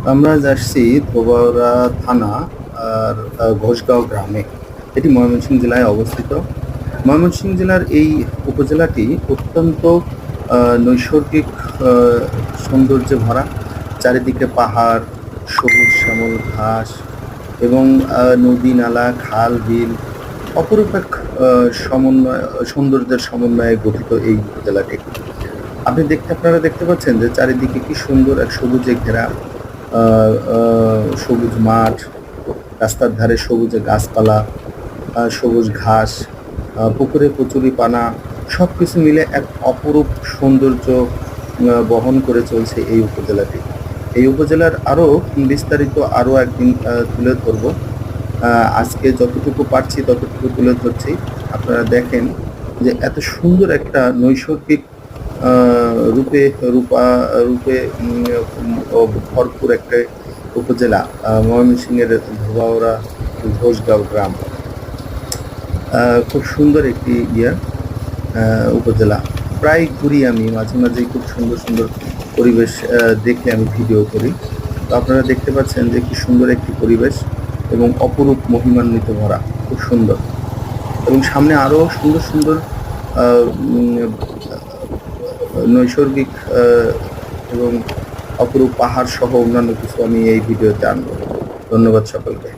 আমরা যাচ্ছি ধোবাউড়া থানা আর ঘোষগাঁও গ্রামে। এটি ময়মনসিংহ জেলায় অবস্থিত। ময়মনসিংহ জেলার এই উপজেলাটি অত্যন্ত নৈসর্গিক সৌন্দর্যে ভরা। চারিদিকে পাহাড়, সবুজ শ্যামল ঘাস এবং নদী নালা, খাল বিল, অপরূপ এক সমন্বয়, সৌন্দর্যের সমন্বয়ে গঠিত এই উপজেলাটি। আপনারা দেখতে পাচ্ছেন যে চারিদিকে কি সুন্দর এক সবুজে ঘেরা সবুজ মাঠ, রাস্তার ধারে সবুজে গাছপালা, সবুজ ঘাস, পুকুরে কচুরিপানা, সব কিছু মিলে এক অপরূপ সৌন্দর্য বহন করে চলছে এই উপজেলাটি। এই উপজেলার আরও বিস্তারিত আরও একদিন তুলে ধরব। আজকে যতটুকু পারছি ততটুকু তুলে ধরছি। আপনারা দেখেন যে এত সুন্দর একটা নৈসর্গিক রূপে রূপে ভরপুর একটা উপজেলা ময়মনসিংহের ধোবাউড়া ঘোষগাঁও গ্রাম। খুব সুন্দর একটি উপজেলা। প্রায় ঘুরি আমি, মাঝে মাঝেই খুব সুন্দর সুন্দর পরিবেশ দেখে আমি ভিডিও করি। তো আপনারা দেখতে পাচ্ছেন যে কি সুন্দর একটি পরিবেশ এবং অপরূপ মহিমান্বিত ভরা, খুব সুন্দর। এবং সামনে আরও সুন্দর সুন্দর নৈসর্গিক এবং অপরূপ পাহাড় সহ অন্যান্য কিছু আমি এই ভিডিওতে আনবো। ধন্যবাদ সকলকে।